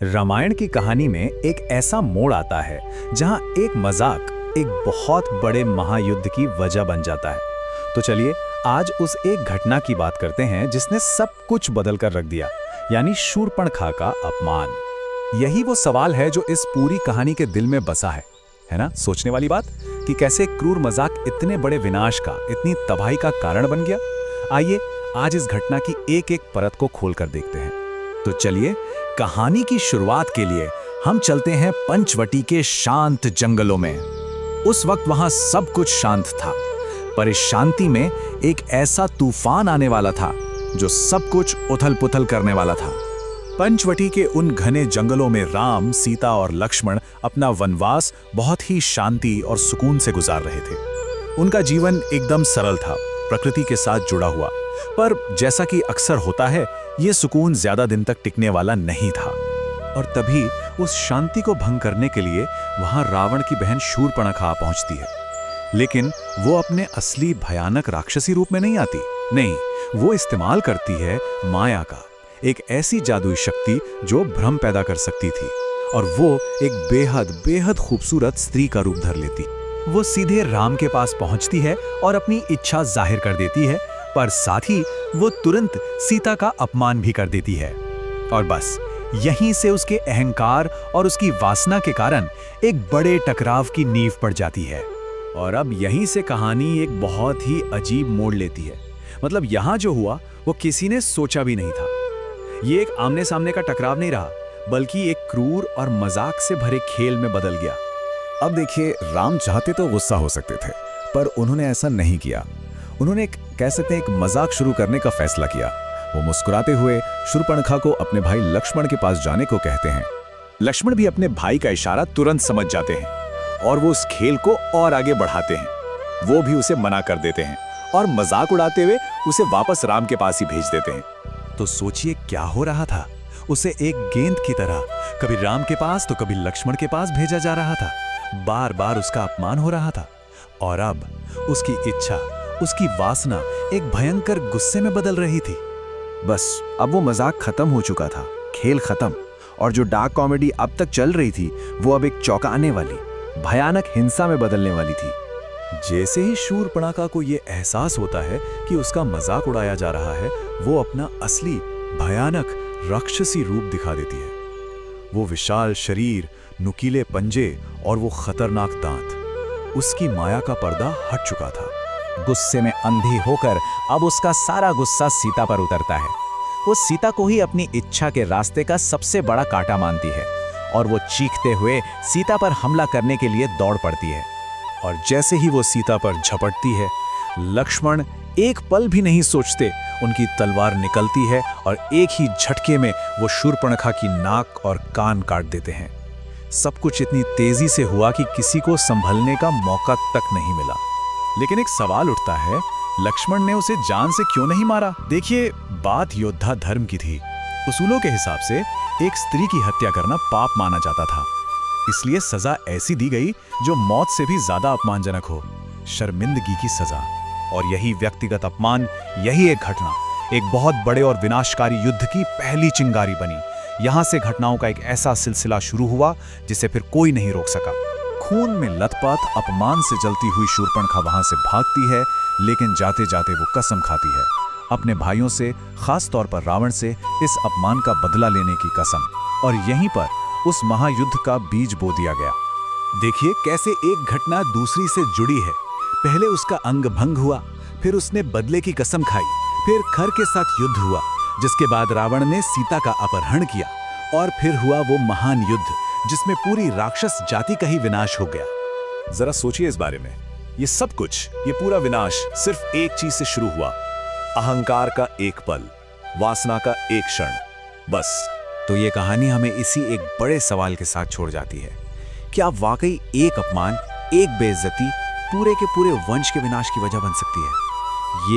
रामायण की कहानी में एक ऐसा मोड़ आता है जहां एक मजाक एक बहुत बड़े महायुद्ध की वजह बन जाता है। तो चलिए आज उस एक घटना की बात करते हैं जिसने सब कुछ बदल कर रख दिया, यानी शूर्पणखा का अपमान। यही वो सवाल है जो इस पूरी कहानी के दिल में बसा है ना? सोचने वाली बात कि कैसे एक क्रूर मजाक इतने बड़े विनाश का, इतनी तबाही का कारण बन गया। आइए आज इस घटना की एक एक परत को खोलकर देखते हैं। तो चलिए कहानी की शुरुआत के लिए हम चलते हैं पंचवटी के शांत जंगलों में। उस वक्त वहां सब कुछ शांत था, पर इस शांति में एक ऐसा तूफान आने वाला था जो सब कुछ उथल-पुथल करने वाला था। पंचवटी के उन घने जंगलों में राम, सीता और लक्ष्मण अपना वनवास बहुत ही शांति और सुकून से गुजार रहे थे। उनका जीवन एकदम सरल था, प्रकृति के साथ जुड़ा हुआ। पर जैसा कि अक्सर होता है, ये सुकून ज्यादा दिन तक टिकने वाला नहीं था। और तभी उस शांति को भंग करने के लिए वहां रावण की बहन शूर्पणखा पहुंचती है। लेकिन वो अपने असली भयानक राक्षसी रूप में नहीं आती। नहीं, वो इस्तेमाल करती है माया का, एक ऐसी जादुई शक्ति जो भ्रम पैदा कर सकती थी। और वो एक बेहद बेहद खूबसूरत स्त्री का रूप धर लेती। वो सीधे राम के पास पहुंचती है और अपनी इच्छा जाहिर कर देती है, पर साथ ही वो तुरंत सीता का अपमान भी कर देती है। और बस यहीं से उसके अहंकार और उसकी वासना के कारण एक बड़े टकराव की नींव पड़ जाती है। और अब यहीं से कहानी एक बहुत ही अजीब मोड़ लेती है। मतलब यहाँ जो हुआ वो किसी ने सोचा भी नहीं था। ये एक आमने सामने का टकराव नहीं रहा, बल्कि एक क्रूर और मजाक से भरे खेल में बदल गया। अब देखिए, राम चाहते तो गुस्सा हो सकते थे, पर उन्होंने ऐसा नहीं किया। उन्होंने कह सकते हैं एक मजाक शुरू करने का फैसला किया। वो मुस्कुराते हुए शूर्पणखा को अपने भाई लक्ष्मण के पास जाने को कहते हैं। लक्ष्मण भी अपने भाई का इशारा तुरंत समझ जाते हैं और वो उस खेल को और आगे बढ़ाते हैं। वो भी उसे मना कर देते हैं और मजाक उड़ाते हुए उसे वापस राम के पास ही भेज देते हैं। तो सोचिए क्या हो रहा था। उसे एक गेंद की तरह कभी राम के पास तो कभी लक्ष्मण के पास भेजा जा रहा था। बार बार उसका अपमान हो रहा था और अब उसकी इच्छा, उसकी वासना एक भयंकर गुस्से में बदल रही थी। बस अब वो मजाक खत्म हो चुका था, खेल खत्म, और जो डार्क कॉमेडी अब तक चल रही थी वो अब एक चौंकाने वाली, भयानक हिंसा में बदलने वाली थी। जैसे ही शूर्पणखा को ये एहसास होता है कि उसका मजाक उड़ाया जा रहा है, वो अपना असली भयानक राक्षसी रूप दिखा देती है। वो विशाल शरीर, नुकीले पंजे और वो खतरनाक दांत। उसकी माया का पर्दा हट चुका था। गुस्से में अंधी होकर अब उसका सारा गुस्सा सीता पर उतरता है। वो सीता को ही अपनी इच्छा के रास्ते का सबसे बड़ा कांटा मानती है और वो चीखते हुए सीता पर हमला करने के लिए दौड़ पड़ती है। और जैसे ही वो सीता पर झपटती है, लक्ष्मण एक पल भी नहीं सोचते उनकी तलवार निकलती है और एक ही झटके में वो शूर्पणखा की नाक और कान काट देते हैं। सब कुछ इतनी तेजी से हुआ कि किसी को संभलने का मौका तक नहीं मिला। लेकिन एक सवाल उठता है, लक्ष्मण ने उसे जान से क्यों नहीं मारा? देखिए, बात योद्धा धर्म की थी। उसूलों के हिसाब से एक स्त्री की हत्या करना पाप माना जाता था, इसलिए सजा ऐसी दी गई जो मौत से भी ज्यादा अपमानजनक हो, शर्मिंदगी की सजा। और यही व्यक्तिगत अपमान, यही एक घटना एक बहुत बड़े और विनाशकारी युद्ध की पहली चिंगारी बनी। यहां से घटनाओं का एक ऐसा सिलसिला शुरू हुआ जिसे फिर कोई नहीं रोक सका। खून में लथपथ, अपमान से जलती हुई शूर्पणखा वहां से भागती है, लेकिन जाते जाते वो कसम खाती है अपने भाइयों से, खास तौर पर रावण से, इस अपमान का बदला लेने की कसम। और यहीं पर उस महायुद्ध का बीज बो दिया गया। देखिए कैसे एक घटना दूसरी से जुड़ी है। पहले उसका अंग भंग हुआ, फिर उसने बदले की कसम खाई, फिर खर के साथ युद्ध हुआ, जिसके बाद रावण ने सीता का अपहरण किया, और फिर हुआ वो महान युद्ध जिसमें पूरी राक्षस जाति का ही विनाश हो गया। जरा सोचिए इस बारे में। ये सब कुछ, ये पूरा विनाश सिर्फ एक चीज से शुरू हुआ, अहंकार का एक पल, वासना का एक क्षण, बस। तो ये कहानी हमें इसी एक बड़े सवाल के साथ छोड़ जाती है। क्या वाकई एक अपमान, एक बेइज्जती पूरे के पूरे वंश के विनाश की वजह बन सकती है?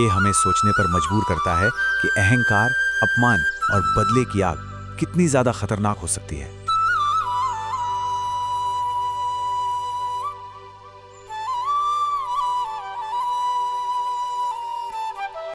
ये हमें सोचने पर मजबूर करता है कि अहंकार, अपमान और बदले की आग कितनी ज्यादा खतरनाक हो सकती है।